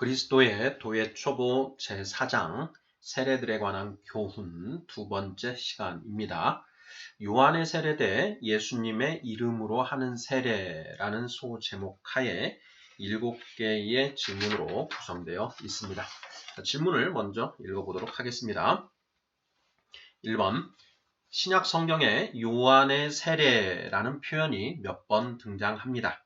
그리스도의 도의 초보 제4장 세례들에 관한 교훈 두 번째 시간입니다. 요한의 세례대 예수님의 이름으로 하는 세례라는 소제목 하에 7개의 질문으로 구성되어 있습니다. 질문을 먼저 읽어보도록 하겠습니다. 1번, 신약 성경에 요한의 세례라는 표현이 몇 번 등장합니다.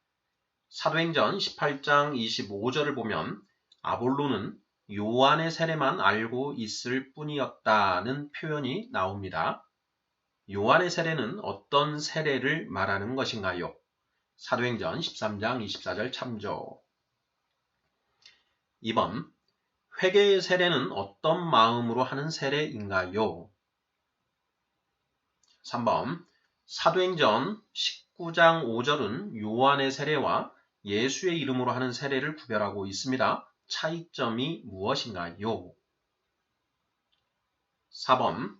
사도행전 18장 25절을 보면 아볼로는 요한의 세례만 알고 있을 뿐이었다는 표현이 나옵니다. 요한의 세례는 어떤 세례를 말하는 것인가요? 사도행전 13장 24절 참조. 2번, 회개의 세례는 어떤 마음으로 하는 세례인가요? 3번, 사도행전 19장 5절은 요한의 세례와 예수의 이름으로 하는 세례를 구별하고 있습니다. 차이점이 무엇인가요? 4번,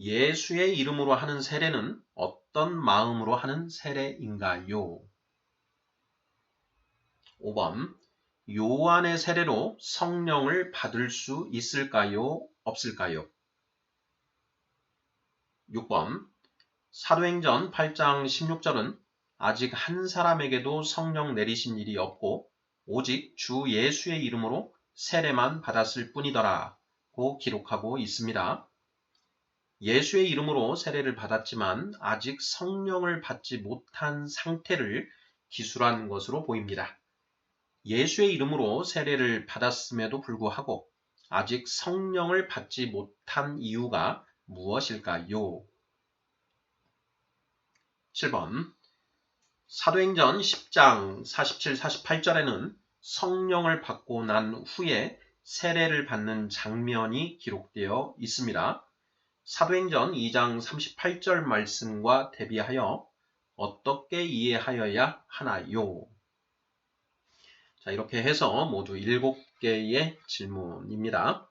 예수의 이름으로 하는 세례는 어떤 마음으로 하는 세례인가요? 5번, 요한의 세례로 성령을 받을 수 있을까요? 없을까요? 6번, 사도행전 8장 16절은 아직 한 사람에게도 성령 내리신 일이 없고 오직 주 예수의 이름으로 세례만 받았을 뿐이더라고 기록하고 있습니다. 예수의 이름으로 세례를 받았지만 아직 성령을 받지 못한 상태를 기술한 것으로 보입니다. 예수의 이름으로 세례를 받았음에도 불구하고 아직 성령을 받지 못한 이유가 무엇일까요? 7번, 사도행전 10장 47, 48절에는 성령을 받고 난 후에 세례를 받는 장면이 기록되어 있습니다. 사도행전 2장 38절 말씀과 대비하여 어떻게 이해하여야 하나요? 자, 이렇게 해서 모두 7개의 질문입니다.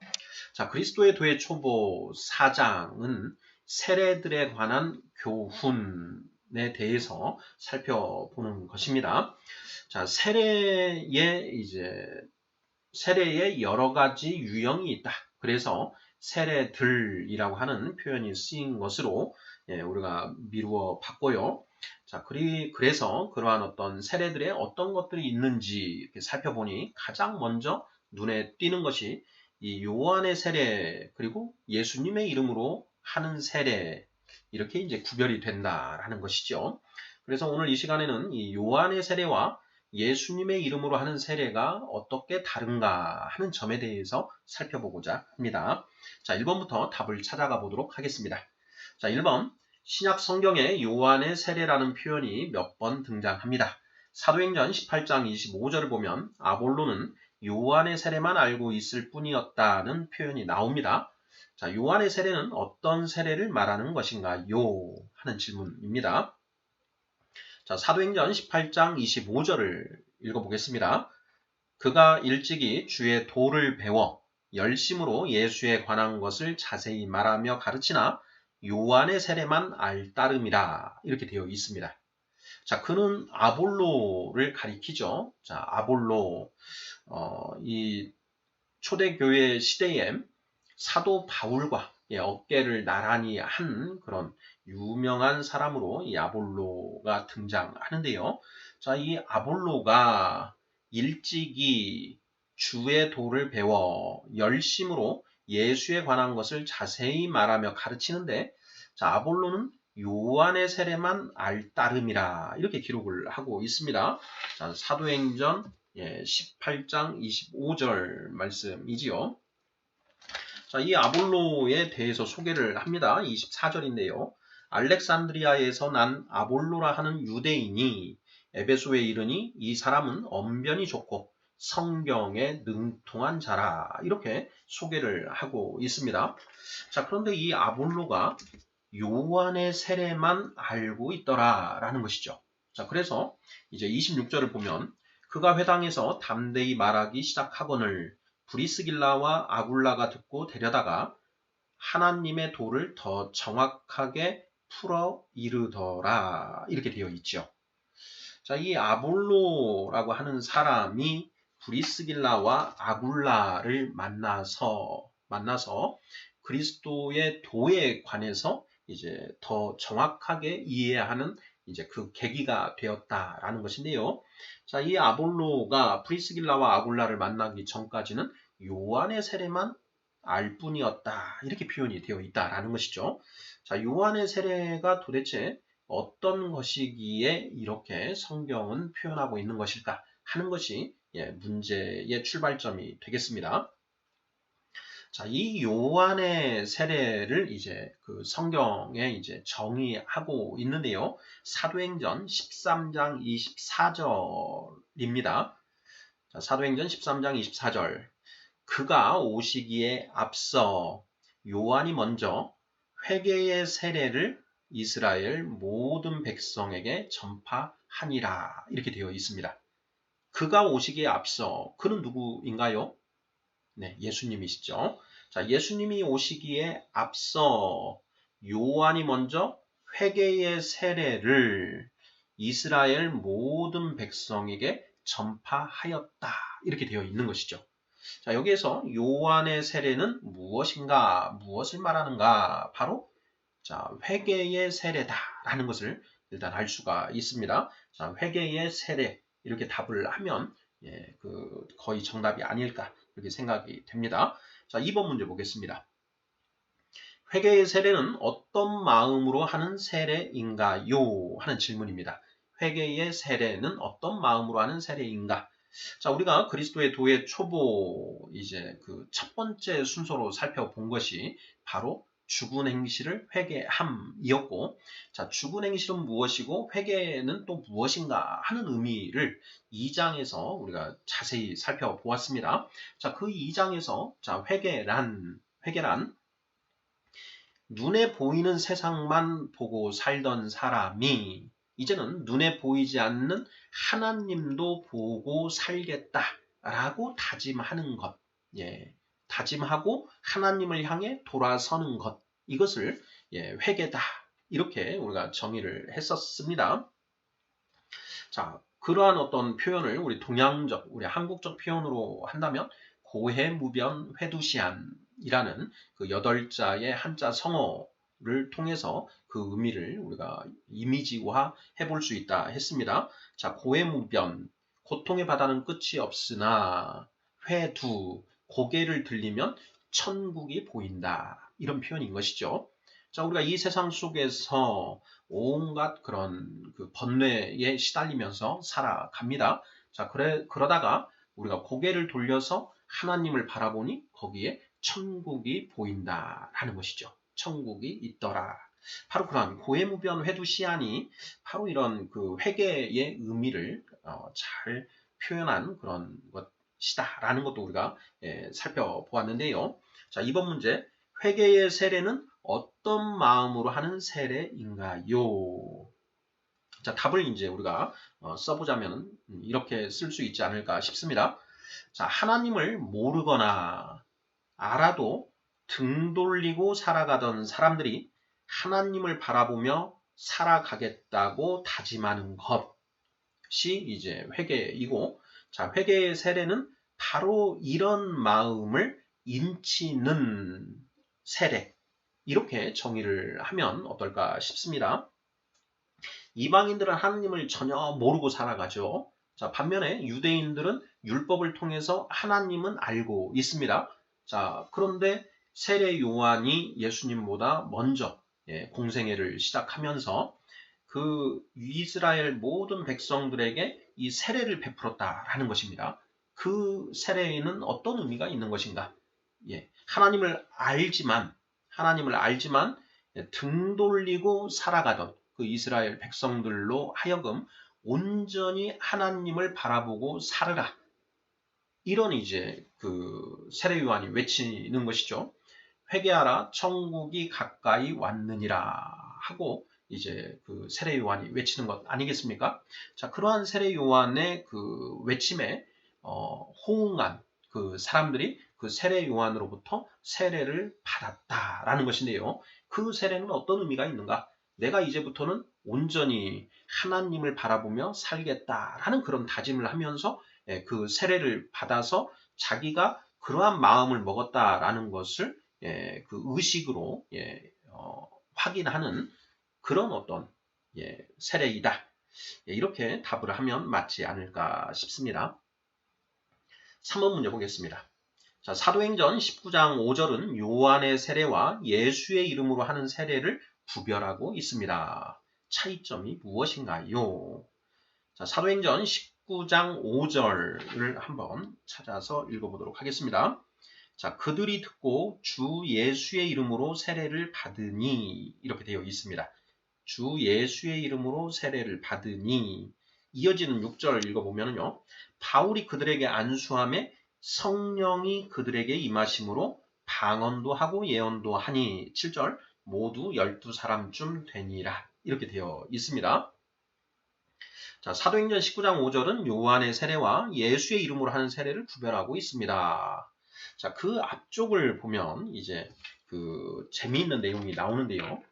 자, 그리스도의 도의 초보 4장은 세례들에 관한 교훈에 대해서 살펴보는 것입니다. 자, 세례에 여러 가지 유형이 있다. 그래서 세례들이라고 하는 표현이 쓰인 것으로 우리가 미루어 봤고요. 자, 그래서 그러한 어떤 세례들에 어떤 것들이 있는지 이렇게 살펴보니 가장 먼저 눈에 띄는 것이 이 요한의 세례 그리고 예수님의 이름으로 하는 세례 이렇게 이제 구별이 된다라는 것이죠. 그래서 오늘 이 시간에는 이 요한의 세례와 예수님의 이름으로 하는 세례가 어떻게 다른가 하는 점에 대해서 살펴보고자 합니다. 자, 1번부터 답을 찾아가 보도록 하겠습니다. 자, 1번, 신약 성경에 요한의 세례라는 표현이 몇 번 등장합니다. 사도행전 18장 25절을 보면 아볼로는 요한의 세례만 알고 있을 뿐이었다는 표현이 나옵니다. 자, 요한의 세례는 어떤 세례를 말하는 것인가요? 하는 질문입니다. 자, 사도행전 18장 25절을 읽어보겠습니다. 그가 일찍이 주의 도를 배워 열심으로 예수에 관한 것을 자세히 말하며 가르치나 요한의 세례만 알따름이라 이렇게 되어 있습니다. 자, 그는 아볼로를 가리키죠. 자, 아볼로 이 초대교회 시대에 사도 바울과 어깨를 나란히 한 그런 유명한 사람으로 이 아볼로가 등장하는데요. 자, 이 아볼로가 일찍이 주의 도를 배워 열심으로 예수에 관한 것을 자세히 말하며 가르치는데, 자, 아볼로는 요한의 세례만 알따름이라 이렇게 기록을 하고 있습니다. 자, 사도행전 18장 25절 말씀이지요. 자, 이 아볼로에 대해서 소개를 합니다. 24절인데요. 알렉산드리아에서 난 아볼로라 하는 유대인이 에베소에 이르니 이 사람은 언변이 좋고 성경에 능통한 자라 이렇게 소개를 하고 있습니다. 자, 그런데 이 아볼로가 요한의 세례만 알고 있더라라는 것이죠. 자, 그래서 이제 26절을 보면 그가 회당에서 담대히 말하기 시작하거늘 브리스길라와 아굴라가 듣고 데려다가 하나님의 도를 더 정확하게 풀어 이르더라 이렇게 되어 있죠. 자, 이 아볼로라고 하는 사람이 브리스길라와 아굴라를 만나서 그리스도의 도에 관해서 이제 더 정확하게 이해하는 이제 그 계기가 되었다라는 것인데요. 자, 이 아볼로가 프리스길라와 아굴라를 만나기 전까지는 요한의 세례만 알 뿐이었다. 이렇게 표현이 되어 있다라는 것이죠. 자, 요한의 세례가 도대체 어떤 것이기에 이렇게 성경은 표현하고 있는 것일까 하는 것이 문제의 출발점이 되겠습니다. 자, 이 요한의 세례를 이제 그 성경에 이제 정의하고 있는데요. 사도행전 13장 24절입니다. 자, 사도행전 13장 24절. 그가 오시기에 앞서 요한이 먼저 회개의 세례를 이스라엘 모든 백성에게 전파하니라. 이렇게 되어 있습니다. 그가 오시기에 앞서 그는 누구인가요? 네, 예수님이시죠. 자, 예수님이 오시기에 앞서 요한이 먼저 회개의 세례를 이스라엘 모든 백성에게 전파하였다. 이렇게 되어 있는 것이죠. 자, 여기에서 요한의 세례는 무엇인가, 무엇을 말하는가? 바로 자, 회개의 세례다라는 것을 일단 알 수가 있습니다. 자, 회개의 세례 이렇게 답을 하면 거의 정답이 아닐까 이렇게 생각이 됩니다. 자, 2번 문제 보겠습니다. 회개의 세례는 어떤 마음으로 하는 세례인가요? 하는 질문입니다. 회개의 세례는 어떤 마음으로 하는 세례인가? 자, 우리가 그리스도의 도의 초보 이제 그 첫 번째 순서로 살펴본 것이 바로 죽은 행실을 회개함이었고, 자, 죽은 행실은 무엇이고 회개는 또 무엇인가 하는 의미를 2장에서 우리가 자세히 살펴보았습니다. 자, 그 2장에서 자, 회개란 눈에 보이는 세상만 보고 살던 사람이 이제는 눈에 보이지 않는 하나님도 보고 살겠다라고 다짐하는 것. 다짐하고 하나님을 향해 돌아서는 것. 이것을 회개다. 이렇게 우리가 정의를 했었습니다. 자, 그러한 어떤 표현을 우리 동양적, 우리 한국적 표현으로 한다면 고해무변 회두시안이라는 그 8자의 한자 성어를 통해서 그 의미를 우리가 이미지화 해볼 수 있다 했습니다. 자, 고해무변, 고통의 바다는 끝이 없으나 회두, 고개를 들리면 천국이 보인다. 이런 표현인 것이죠. 자, 우리가 이 세상 속에서 온갖 그런 그 번뇌에 시달리면서 살아갑니다. 자, 그러다가 우리가 고개를 돌려서 하나님을 바라보니 거기에 천국이 보인다라는 것이죠. 천국이 있더라. 바로 그런 고해무변 회두시안이 바로 이런 그 회개의 의미를 잘 표현한 그런 것이다라는 것도 우리가 살펴보았는데요. 자, 이번 문제. 회개의 세례는 어떤 마음으로 하는 세례인가요? 자, 답을 이제 우리가 써보자면 이렇게 쓸 수 있지 않을까 싶습니다. 자, 하나님을 모르거나 알아도 등 돌리고 살아가던 사람들이 하나님을 바라보며 살아가겠다고 다짐하는 것이 이제 회개이고, 자, 회개의 세례는 바로 이런 마음을 인치는 세례. 이렇게 정의를 하면 어떨까 싶습니다. 이방인들은 하나님을 전혀 모르고 살아가죠. 자, 반면에 유대인들은 율법을 통해서 하나님은 알고 있습니다. 자, 그런데 세례 요한이 예수님보다 먼저 공생애를 시작하면서 그 이스라엘 모든 백성들에게 이 세례를 베풀었다라는 것입니다. 그 세례에는 어떤 의미가 있는 것인가? 하나님을 알지만 등 돌리고 살아가던 그 이스라엘 백성들로 하여금 온전히 하나님을 바라보고 살으라. 이런 이제 그 세례 요한이 외치는 것이죠. 회개하라, 천국이 가까이 왔느니라 하고 이제 그 세례 요한이 외치는 것 아니겠습니까? 자, 그러한 세례 요한의 그 외침에 호응한 그 사람들이 그 세례 요한으로부터 세례를 받았다라는 것인데요. 그 세례는 어떤 의미가 있는가? 내가 이제부터는 온전히 하나님을 바라보며 살겠다라는 그런 다짐을 하면서 그 세례를 받아서 자기가 그러한 마음을 먹었다라는 것을 그 의식으로 확인하는 그런 어떤 세례이다. 이렇게 답을 하면 맞지 않을까 싶습니다. 3번 문제 보겠습니다. 자, 사도행전 19장 5절은 요한의 세례와 예수의 이름으로 하는 세례를 구별하고 있습니다. 차이점이 무엇인가요? 자, 사도행전 19장 5절을 한번 찾아서 읽어보도록 하겠습니다. 자, 그들이 듣고 주 예수의 이름으로 세례를 받으니 이렇게 되어 있습니다. 주 예수의 이름으로 세례를 받으니 이어지는 6절 읽어보면요. 바울이 그들에게 안수함에 성령이 그들에게 임하심으로 방언도 하고 예언도 하니 7절 모두 12사람쯤 되니라 이렇게 되어 있습니다. 자, 사도행전 19장 5절은 요한의 세례와 예수의 이름으로 하는 세례를 구별하고 있습니다. 자, 그 앞쪽을 보면 이제 그 재미있는 내용이 나오는데요.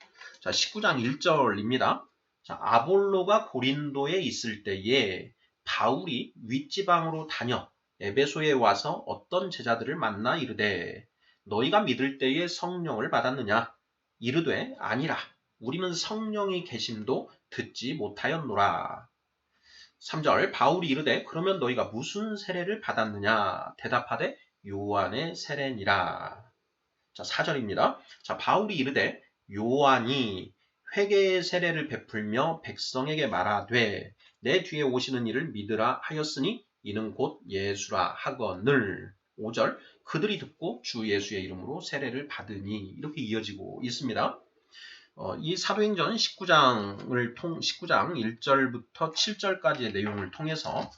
자, 19장 1절입니다. 자, 아볼로가 고린도에 있을 때에 바울이 윗지방으로 다녀 에베소에 와서 어떤 제자들을 만나 이르되 너희가 믿을 때에 성령을 받았느냐? 이르되 아니라 우리는 성령이 계심도 듣지 못하였노라. 3절 바울이 이르되 그러면 너희가 무슨 세례를 받았느냐? 대답하되 요한의 세례니라. 자, 4절입니다. 자, 바울이 이르되 요한이 회개의 세례를 베풀며 백성에게 말하되 내 뒤에 오시는 이를 믿으라 하였으니 이는 곧 예수라 하거늘. 5절 그들이 듣고 주 예수의 이름으로 세례를 받으니 이렇게 이어지고 있습니다. 이 사도행전 19장 1절부터 7절까지의 내용을 통해서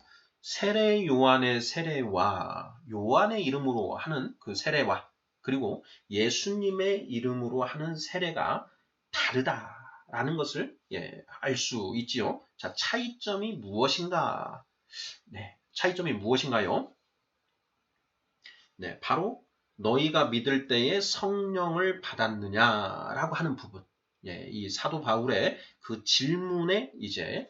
세례 요한의 세례와 요한의 이름으로 하는 그 세례와 그리고 예수님의 이름으로 하는 세례가 다르다라는 것을 알 수 있지요. 자, 차이점이 무엇인가? 네, 차이점이 무엇인가요? 네, 바로 너희가 믿을 때에 성령을 받았느냐라고 하는 부분. 이 사도 바울의 그 질문에 이제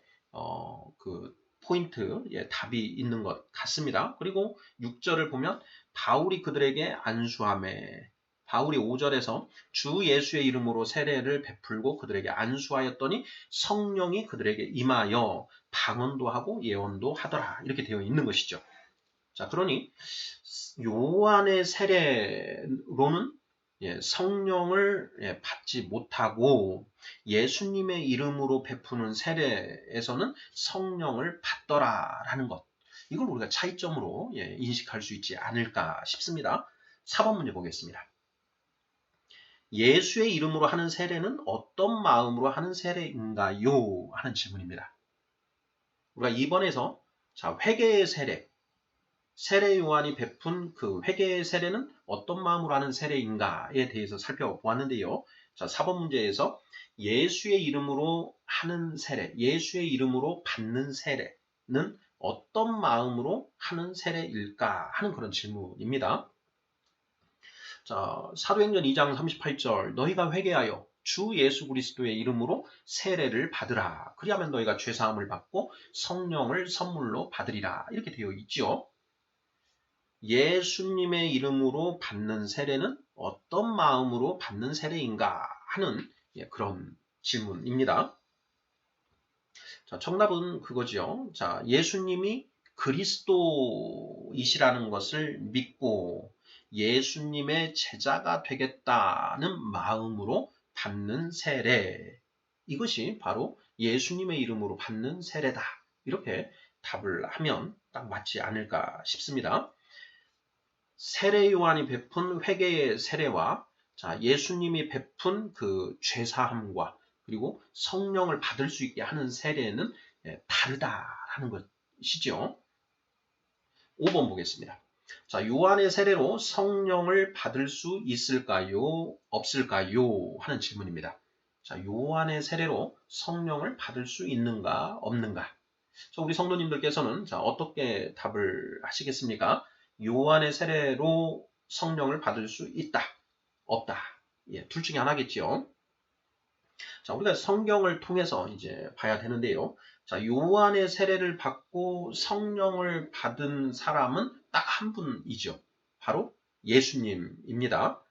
그 포인트, 답이 있는 것 같습니다. 그리고 6절을 보면 바울이 그들에게 안수함에 바울이 5절에서 주 예수의 이름으로 세례를 베풀고 그들에게 안수하였더니 성령이 그들에게 임하여 방언도 하고 예언도 하더라. 이렇게 되어 있는 것이죠. 자, 그러니 요한의 세례로는 성령을 받지 못하고 예수님의 이름으로 베푸는 세례에서는 성령을 받더라라는 것. 이걸 우리가 차이점으로 인식할 수 있지 않을까 싶습니다. 4번 문제 보겠습니다. 예수의 이름으로 하는 세례는 어떤 마음으로 하는 세례인가요? 하는 질문입니다. 우리가 2번에서 자, 회개의 세례, 세례 요한이 베푼 그 회개의 세례는 어떤 마음으로 하는 세례인가에 대해서 살펴보았는데요. 자, 4번 문제에서 예수의 이름으로 하는 세례, 예수의 이름으로 받는 세례는 어떤 마음으로 하는 세례일까 하는 그런 질문입니다. 자, 사도행전 2장 38절 너희가 회개하여 주 예수 그리스도의 이름으로 세례를 받으라. 그리하면 너희가 죄사함을 받고 성령을 선물로 받으리라. 이렇게 되어 있죠. 예수님의 이름으로 받는 세례는 어떤 마음으로 받는 세례인가 하는 그런 질문입니다. 자, 정답은 그거지요. 자, 예수님이 그리스도이시라는 것을 믿고 예수님의 제자가 되겠다는 마음으로 받는 세례. 이것이 바로 예수님의 이름으로 받는 세례다. 이렇게 답을 하면 딱 맞지 않을까 싶습니다. 세례 요한이 베푼 회개의 세례와 자, 예수님이 베푼 그 죄사함과 그리고 성령을 받을 수 있게 하는 세례는 다르다라는 것이죠. 5번 보겠습니다. 자, 요한의 세례로 성령을 받을 수 있을까요? 없을까요? 하는 질문입니다. 자, 요한의 세례로 성령을 받을 수 있는가? 없는가? 자, 우리 성도님들께서는 자, 어떻게 답을 하시겠습니까? 요한의 세례로 성령을 받을 수 있다, 없다. 둘 중에 하나겠지요. 자, 우리가 성경을 통해서 이제 봐야 되는데요. 자, 요한의 세례를 받고 성령을 받은 사람은 딱 한 분이죠. 바로 예수님입니다.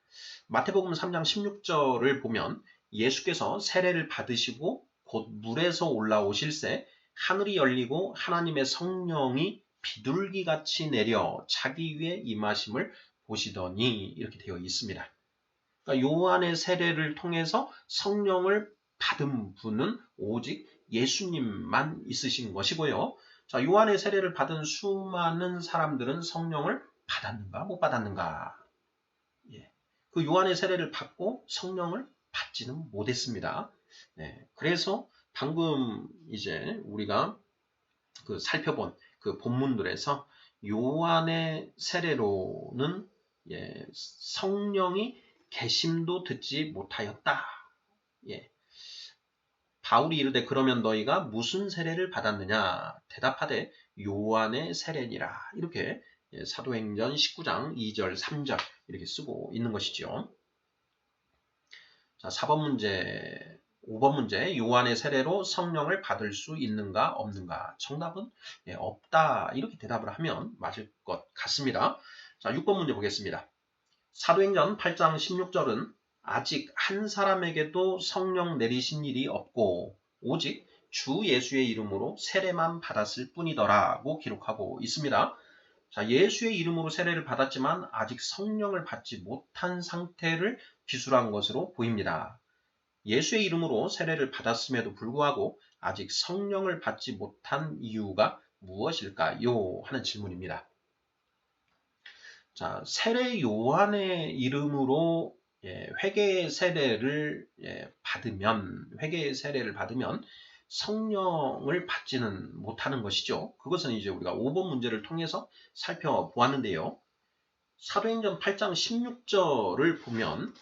마태복음 3장 16절을 보면 예수께서 세례를 받으시고 곧 물에서 올라오실새 하늘이 열리고 하나님의 성령이 비둘기같이 내려 자기 위에 임하심을 보시더니 이렇게 되어 있습니다. 그러니까 요한의 세례를 통해서 성령을 받은 분은 오직 예수님만 있으신 것이고요. 자, 요한의 세례를 받은 수많은 사람들은 성령을 받았는가 못 받았는가? 예. 그 요한의 세례를 받고 성령을 받지는 못했습니다. 네. 그래서 방금 이제 우리가 그 살펴본 그 본문들에서 요한의 세례로는 성령이 계심도 듣지 못하였다. 예. 바울이 이르되 그러면 너희가 무슨 세례를 받았느냐? 대답하되 요한의 세례니라. 이렇게 사도행전 19장 2절 3절 이렇게 쓰고 있는 것이죠. 자, 4번 문제, 5번 문제 요한의 세례로 성령을 받을 수 있는가 없는가? 정답은 없다. 이렇게 대답을 하면 맞을 것 같습니다. 자, 6번 문제 보겠습니다. 사도행전 8장 16절은 아직 한 사람에게도 성령 내리신 일이 없고 오직 주 예수의 이름으로 세례만 받았을 뿐이더라고 기록하고 있습니다. 자, 예수의 이름으로 세례를 받았지만 아직 성령을 받지 못한 상태를 기술한 것으로 보입니다. 예수의 이름으로 세례를 받았음에도 불구하고 아직 성령을 받지 못한 이유가 무엇일까요? 하는 질문입니다. 자, 세례 요한의 이름으로 회개의 세례를 받으면 성령을 받지는 못하는 것이죠. 그것은 이제 우리가 5번 문제를 통해서 살펴보았는데요. 사도행전 8장 16절을 보면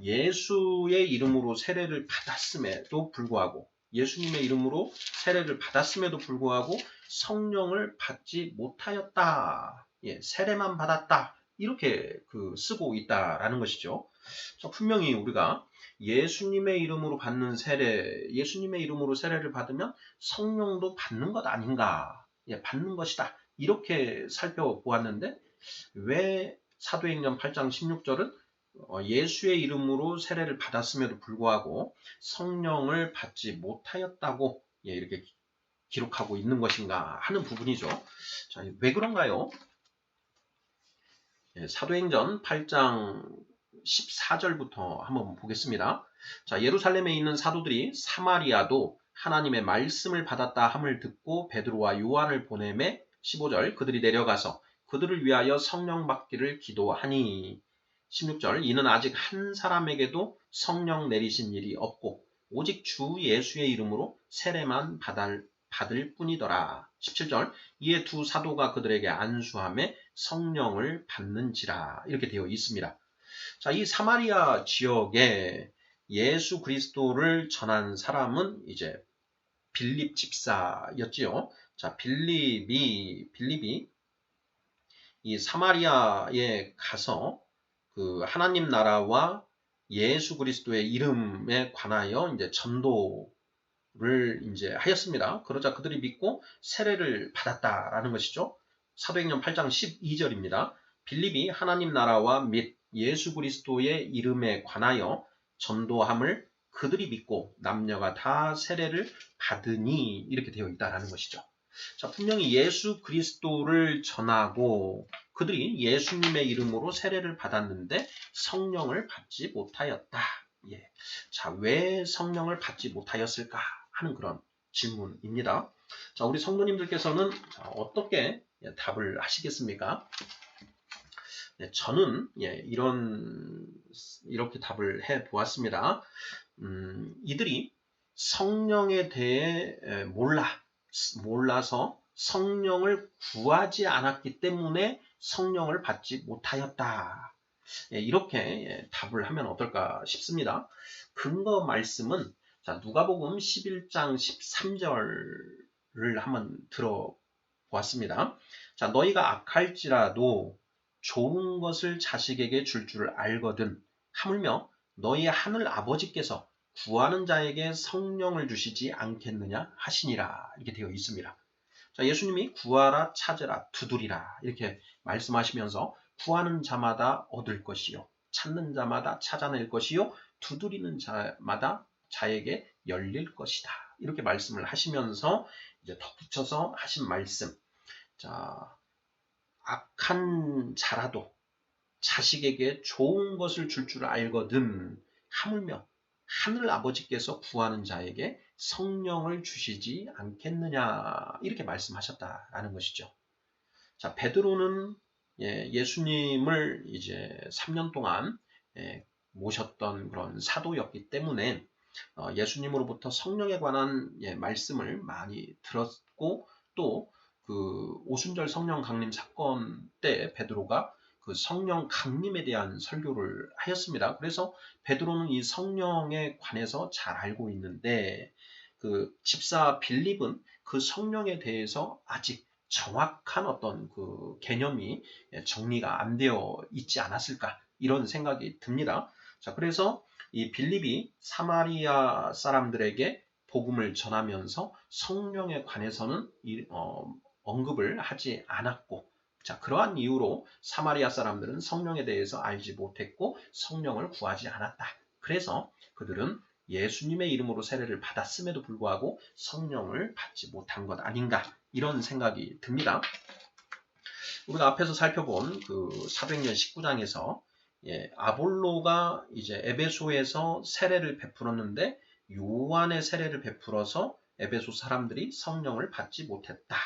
예수의 이름으로 세례를 받았음에도 불구하고 예수님의 이름으로 세례를 받았음에도 불구하고 성령을 받지 못하였다. 세례만 받았다. 이렇게 쓰고 있다라는 것이죠. 분명히 우리가 예수님의 이름으로 받는 세례, 예수님의 이름으로 세례를 받으면 성령도 받는 것 아닌가? 받는 것이다. 이렇게 살펴보았는데 왜 사도행전 8장 16절은 예수의 이름으로 세례를 받았음에도 불구하고 성령을 받지 못하였다고 이렇게 기록하고 있는 것인가 하는 부분이죠. 자, 왜 그런가요? 사도행전 8장 14절부터 한번 보겠습니다. 자, 예루살렘에 있는 사도들이 사마리아도 하나님의 말씀을 받았다 함을 듣고 베드로와 요한을 보내매 15절 그들이 내려가서 그들을 위하여 성령 받기를 기도하니 16절 이는 아직 한 사람에게도 성령 내리신 일이 없고 오직 주 예수의 이름으로 세례만 받을 뿐이더라. 17절 이에 두 사도가 그들에게 안수하며 성령을 받는지라 이렇게 되어 있습니다. 자, 이 사마리아 지역에 예수 그리스도를 전한 사람은 이제 빌립 집사였지요. 자, 빌립이 이 사마리아에 가서 그 하나님 나라와 예수 그리스도의 이름에 관하여 이제 전도를 이제 하였습니다. 그러자 그들이 믿고 세례를 받았다라는 것이죠. 사도행전 8장 12절입니다. 빌립이 하나님 나라와 및 예수 그리스도의 이름에 관하여 전도함을 그들이 믿고 남녀가 다 세례를 받으니 이렇게 되어 있다라는 것이죠. 자, 분명히 예수 그리스도를 전하고 그들이 예수님의 이름으로 세례를 받았는데 성령을 받지 못하였다. 자, 왜 성령을 받지 못하였을까 하는 그런 질문입니다. 자, 우리 성도님들께서는 어떻게 답을 하시겠습니까? 저는 이렇게 답을 해 보았습니다. 이들이 성령에 대해 몰라서 성령을 구하지 않았기 때문에 성령을 받지 못하였다. 이렇게 답을 하면 어떨까 싶습니다. 근거 말씀은 누가복음 11장 13절을 한번 들어보았습니다. 자, 너희가 악할지라도 좋은 것을 자식에게 줄 알거든 하물며 너희 하늘 아버지께서 구하는 자에게 성령을 주시지 않겠느냐 하시니라. 이렇게 되어 있습니다. 자, 예수님이 구하라, 찾으라, 두드리라 이렇게 말씀하시면서 구하는 자마다 얻을 것이요, 찾는 자마다 찾아낼 것이요, 두드리는 자마다 자에게 열릴 것이다. 이렇게 말씀을 하시면서 이제 덧붙여서 하신 말씀. 자, 악한 자라도 자식에게 좋은 것을 줄 줄 알거든 하물며 하늘 아버지께서 구하는 자에게 성령을 주시지 않겠느냐 이렇게 말씀하셨다라는 것이죠. 자, 베드로는 예수님을 이제 3년 동안 모셨던 그런 사도였기 때문에 예수님으로부터 성령에 관한 말씀을 많이 들었고 또 그 오순절 성령 강림 사건 때 베드로가 그 성령 강림에 대한 설교를 하였습니다. 그래서 베드로는 이 성령에 관해서 잘 알고 있는데 그 집사 빌립은 그 성령에 대해서 아직 정확한 어떤 그 개념이 정리가 안 되어 있지 않았을까 이런 생각이 듭니다. 자, 그래서 이 빌립이 사마리아 사람들에게 복음을 전하면서 성령에 관해서는 언급을 하지 않았고, 자, 그러한 이유로 사마리아 사람들은 성령에 대해서 알지 못했고 성령을 구하지 않았다. 그래서 그들은 예수님의 이름으로 세례를 받았음에도 불구하고 성령을 받지 못한 것 아닌가 이런 생각이 듭니다. 우리가 앞에서 살펴본 그 사도행전 19장에서 아볼로가 이제 에베소에서 세례를 베풀었는데 요한의 세례를 베풀어서 에베소 사람들이 성령을 받지 못했다.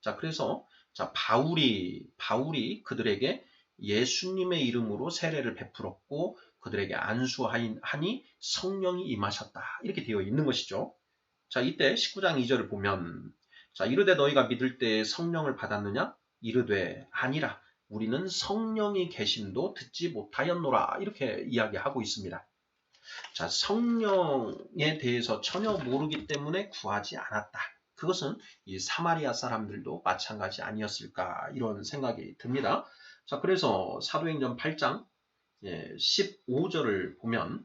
자, 그래서 바울이 그들에게 예수님의 이름으로 세례를 베풀었고 그들에게 안수하니 성령이 임하셨다. 이렇게 되어 있는 것이죠. 자, 이때 19장 2절을 보면 자, 이르되 너희가 믿을 때에 성령을 받았느냐? 이르되 아니라 우리는 성령이 계심도 듣지 못하였노라. 이렇게 이야기하고 있습니다. 자, 성령에 대해서 전혀 모르기 때문에 구하지 않았다. 그것은 이 사마리아 사람들도 마찬가지 아니었을까 이런 생각이 듭니다. 자, 그래서 사도행전 8장 15절을 보면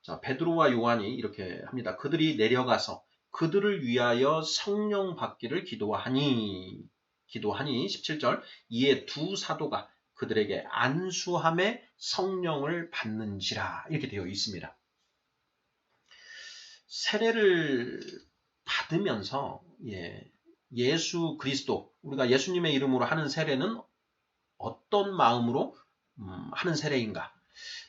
자, 베드로와 요한이 이렇게 합니다. 그들이 내려가서 그들을 위하여 성령 받기를 기도하니 17절 이에 두 사도가 그들에게 안수함에 성령을 받는지라 이렇게 되어 있습니다. 세례를 받으면서 예수 그리스도 우리가 예수님의 이름으로 하는 세례는 어떤 마음으로 하는 세례인가?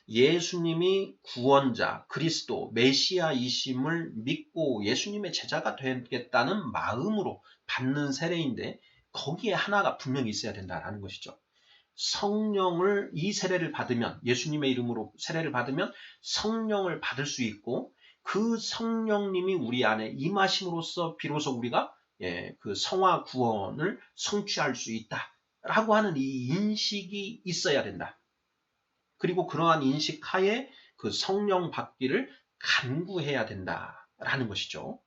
예수님이 구원자, 그리스도, 메시아이심을 믿고 예수님의 제자가 되겠다는 마음으로 받는 세례인데 거기에 하나가 분명히 있어야 된다는 것이죠. 성령을 이 세례를 받으면 예수님의 이름으로 세례를 받으면 성령을 받을 수 있고 그 성령님이 우리 안에 임하심으로써 비로소 우리가 그 성화 구원을 성취할 수 있다라고 하는 이 인식이 있어야 된다. 그리고 그러한 인식 하에 그 성령 받기를 간구해야 된다라는 것이죠.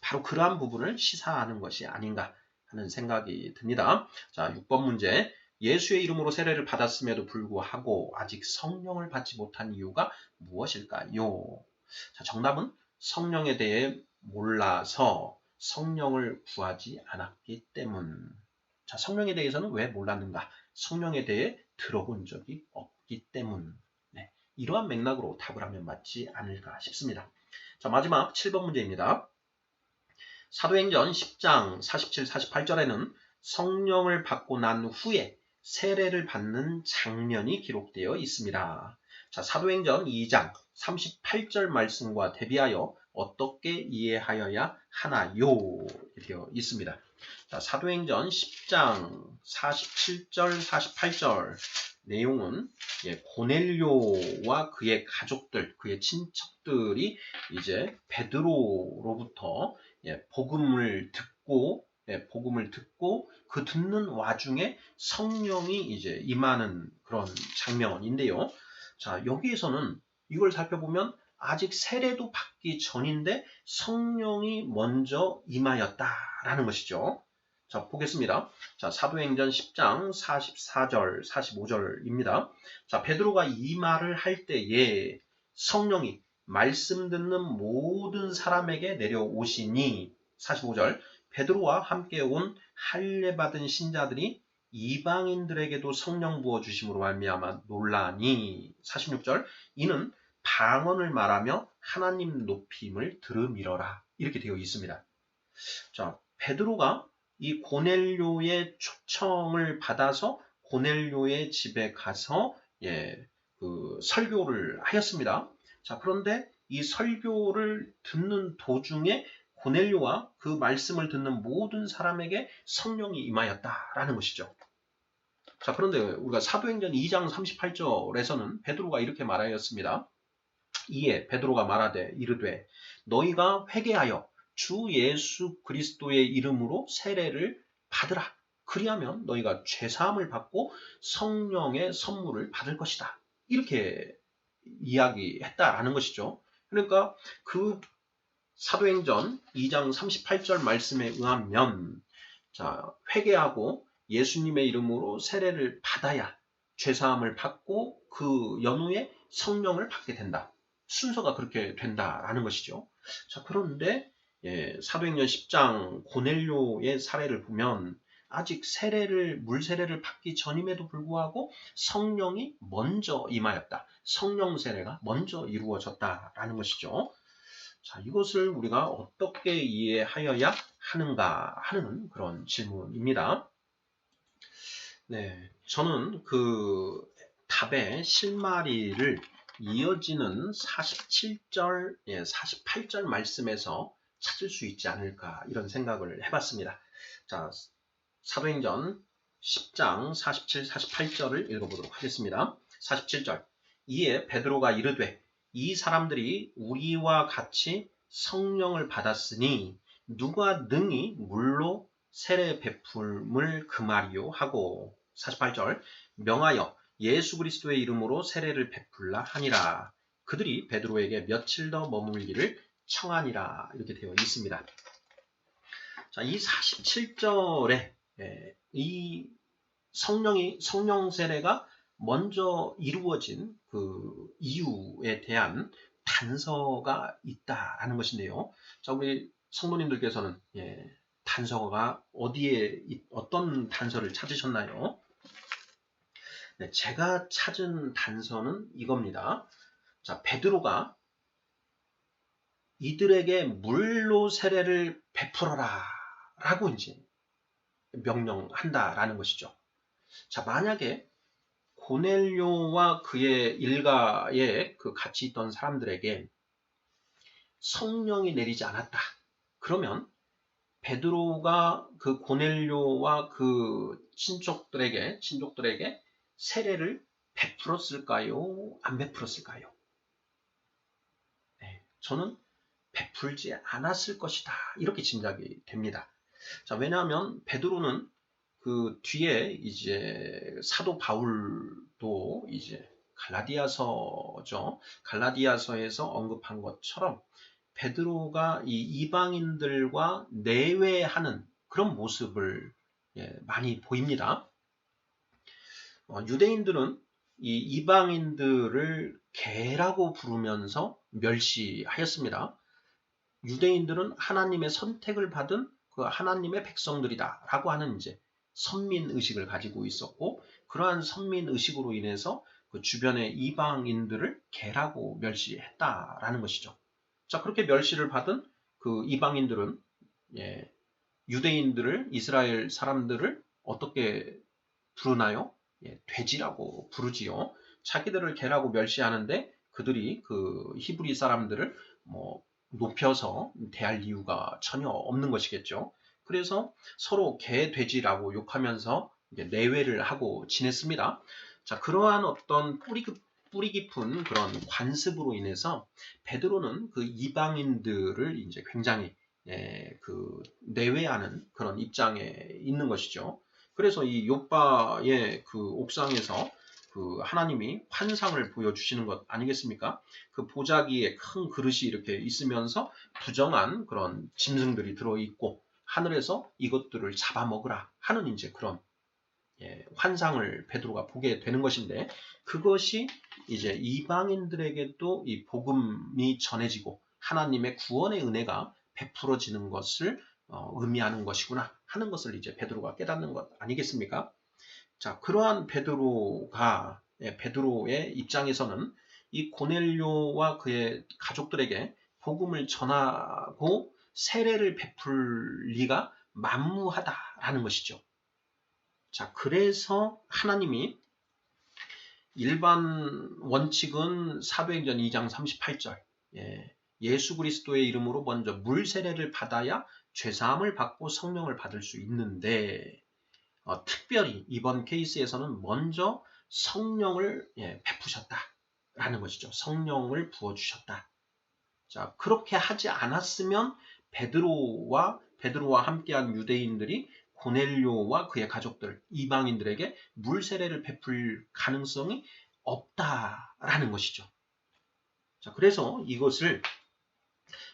바로 그러한 부분을 시사하는 것이 아닌가 하는 생각이 듭니다. 자, 6번 문제. 예수의 이름으로 세례를 받았음에도 불구하고 아직 성령을 받지 못한 이유가 무엇일까요? 자, 정답은 성령에 대해 몰라서 성령을 구하지 않았기 때문. 자, 성령에 대해서는 왜 몰랐는가? 성령에 대해 들어본 적이 없기 때문. 이러한 맥락으로 답을 하면 맞지 않을까 싶습니다. 자, 마지막 7번 문제입니다. 사도행전 10장 47, 48절에는 성령을 받고 난 후에 세례를 받는 장면이 기록되어 있습니다. 자, 사도행전 2장 38절 말씀과 대비하여 어떻게 이해하여야 하나요? 이렇게 되어 있습니다. 자, 사도행전 10장 47절, 48절 내용은 고넬료와 그의 가족들, 그의 친척들이 이제 베드로로부터 복음을 듣고 그 듣는 와중에 성령이 이제 임하는 그런 장면인데요. 자, 여기에서는 이걸 살펴보면 아직 세례도 받기 전인데 성령이 먼저 임하였다라는 것이죠. 자, 보겠습니다. 자, 사도행전 10장 44절, 45절입니다. 자, 베드로가 이 말을 할 때에 성령이 말씀 듣는 모든 사람에게 내려오시니 45절 베드로와 함께 온 할례 받은 신자들이 이방인들에게도 성령 부어 주심으로 말미암아 놀라니 46절 이는 방언을 말하며 하나님 높임을 들음이러라 이렇게 되어 있습니다. 자, 베드로가 이 고넬료의 초청을 받아서 고넬료의 집에 가서 설교를 하였습니다. 자, 그런데 이 설교를 듣는 도중에 고넬료와 그 말씀을 듣는 모든 사람에게 성령이 임하였다라는 것이죠. 자, 그런데 우리가 사도행전 2장 38절에서는 베드로가 이렇게 말하였습니다. 이에 베드로가 말하되 이르되 너희가 회개하여 주 예수 그리스도의 이름으로 세례를 받으라. 그리하면 너희가 죄사함을 받고 성령의 선물을 받을 것이다. 이렇게 이야기했다라는 것이죠. 그러니까 그 사도행전 2장 38절 말씀에 의하면 자, 회개하고 예수님의 이름으로 세례를 받아야 죄사함을 받고 그 연후에 성령을 받게 된다. 순서가 그렇게 된다라는 것이죠. 자, 그런데 사도행전 10장 고넬료의 사례를 보면 아직 물 세례를 받기 전임에도 불구하고 성령이 먼저 임하였다. 성령 세례가 먼저 이루어졌다라는 것이죠. 자, 이것을 우리가 어떻게 이해하여야 하는가 하는 그런 질문입니다. 네, 저는 그 답의 실마리를 이어지는 47절, 48절 말씀에서 찾을 수 있지 않을까 이런 생각을 해봤습니다. 자, 사도행전 10장 47, 48절을 읽어보도록 하겠습니다. 47절 이에 베드로가 이르되 이 사람들이 우리와 같이 성령을 받았으니 누가 능히 물로 세례 베풀음을 금하리요 하고 48절 명하여 예수 그리스도의 이름으로 세례를 베풀라 하니라. 그들이 베드로에게 며칠 더 머물기를 청하니라 이렇게 되어 있습니다. 자, 이 47절에 이 성령 세례가 먼저 이루어진 그 이유에 대한 단서가 있다라는 것인데요. 자, 우리 성도님들께서는 단서가 어떤 단서를 찾으셨나요? 네, 제가 찾은 단서는 이겁니다. 자, 베드로가 이들에게 물로 세례를 베풀어라 라고 이제 명령한다라는 것이죠. 자, 만약에 고넬료와 그의 일가에 그 같이 있던 사람들에게 성령이 내리지 않았다. 그러면 베드로가 그 고넬료와 그 친족들에게 세례를 베풀었을까요? 안 베풀었을까요? 네, 저는 베풀지 않았을 것이다. 이렇게 짐작이 됩니다. 자, 왜냐하면 베드로는 그 뒤에 이제 사도 바울도 이제 갈라디아서에서 언급한 것처럼 베드로가 이 이방인들과 내외하는 그런 모습을 많이 보입니다. 유대인들은 이 이방인들을 개라고 부르면서 멸시하였습니다. 유대인들은 하나님의 선택을 받은 그 하나님의 백성들이다 라고 하는 이제 선민의식을 가지고 있었고 그러한 선민의식으로 인해서 그 주변의 이방인들을 개라고 멸시했다라는 것이죠. 자, 그렇게 멸시를 받은 그 이방인들은 유대인들을 이스라엘 사람들을 어떻게 부르나요? 돼지라고 부르지요. 자기들을 개라고 멸시하는데 그들이 그 히브리 사람들을 높여서 대할 이유가 전혀 없는 것이겠죠. 그래서 서로 개, 돼지라고 욕하면서 이제 내외를 하고 지냈습니다. 자, 그러한 어떤 뿌리 깊은 그런 관습으로 인해서 베드로는 그 이방인들을 이제 굉장히 그 내외하는 그런 입장에 있는 것이죠. 그래서 이 욥바의 그 옥상에서 그 하나님이 환상을 보여주시는 것 아니겠습니까? 그 보자기에 큰 그릇이 이렇게 있으면서 부정한 그런 짐승들이 들어있고 하늘에서 이것들을 잡아먹으라 하는 이제 그런 환상을 베드로가 보게 되는 것인데 그것이 이제 이방인들에게도 이 복음이 전해지고 하나님의 구원의 은혜가 베풀어지는 것을 의미하는 것이구나 하는 것을 이제 베드로가 깨닫는 것 아니겠습니까? 자, 그러한 베드로의 입장에서는 이 고넬료와 그의 가족들에게 복음을 전하고 세례를 베풀 리가 만무하다라는 것이죠. 자, 그래서 하나님이 일반 원칙은 사도행전 2장 38절 예수 그리스도의 이름으로 먼저 물 세례를 받아야 죄사함을 받고 성령을 받을 수 있는데 특별히 이번 케이스에서는 먼저 성령을 베푸셨다라는 것이죠. 성령을 부어주셨다. 자, 그렇게 하지 않았으면 베드로와 함께한 유대인들이 고넬료와 그의 가족들, 이방인들에게 물 세례를 베풀 가능성이 없다라는 것이죠. 자, 그래서 이것을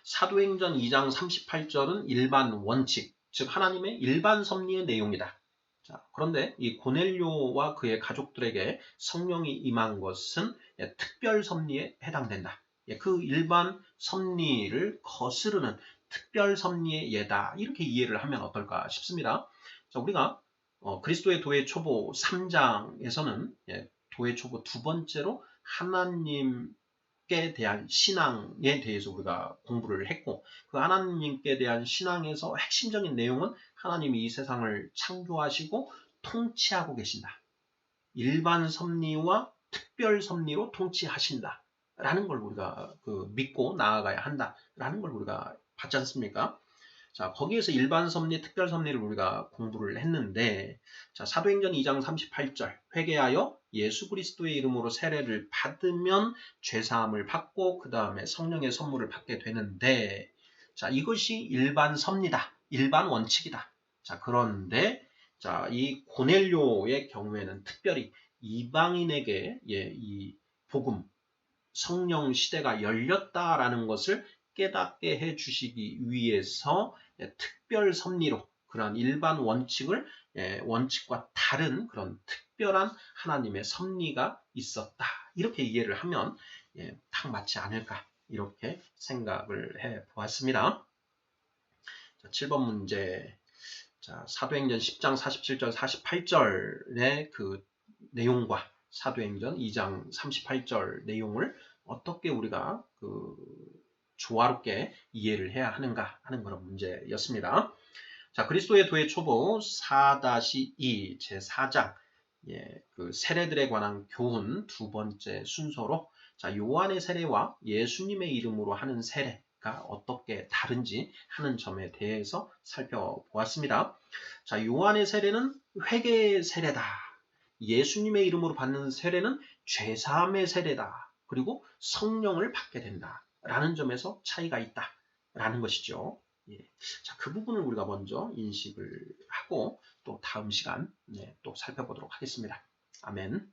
사도행전 2장 38절은 일반 원칙, 즉 하나님의 일반 섭리의 내용이다. 자, 그런데 이 고넬료와 그의 가족들에게 성령이 임한 것은 특별 섭리에 해당된다. 그 일반 섭리를 거스르는 특별 섭리의 예다. 이렇게 이해를 하면 어떨까 싶습니다. 자, 우리가 그리스도의 도의 초보 3장에서는 도의 초보 두 번째로 하나님께 대한 신앙에 대해서 우리가 공부를 했고 그 하나님께 대한 신앙에서 핵심적인 내용은 하나님이 이 세상을 창조하시고 통치하고 계신다. 일반 섭리와 특별 섭리로 통치하신다. 라는 걸 우리가 믿고 나아가야 한다라는 걸 우리가 봤지 않습니까? 자, 거기에서 일반 섭리, 특별 섭리를 우리가 공부를 했는데, 자, 사도행전 2장 38절, 회개하여 예수 그리스도의 이름으로 세례를 받으면 죄사함을 받고, 그 다음에 성령의 선물을 받게 되는데, 자, 이것이 일반 섭리다. 일반 원칙이다. 자, 그런데, 자, 이 고넬료의 경우에는 특별히 이방인에게, 이 복음, 성령 시대가 열렸다라는 것을 깨닫게 해주시기 위해서 특별 섭리로 그런 일반 원칙을 원칙과 다른 그런 특별한 하나님의 섭리가 있었다. 이렇게 이해를 하면 딱 맞지 않을까 이렇게 생각을 해보았습니다. 자, 7번 문제. 자, 사도행전 10장 47절 48절의 그 내용과 사도행전 2장 38절 내용을 어떻게 우리가 조화롭게 이해를 해야 하는가 하는 그런 문제였습니다. 자, 그리스도의 도의 초보 4-2 제4장 그 세례들에 관한 교훈 두 번째 순서로 자, 요한의 세례와 예수님의 이름으로 하는 세례가 어떻게 다른지 하는 점에 대해서 살펴보았습니다. 자, 요한의 세례는 회개의 세례다. 예수님의 이름으로 받는 세례는 죄사함의 세례다. 그리고 성령을 받게 된다. 라는 점에서 차이가 있다. 라는 것이죠. 자, 그 부분을 우리가 먼저 인식을 하고 또 다음 시간 또 살펴보도록 하겠습니다. 아멘.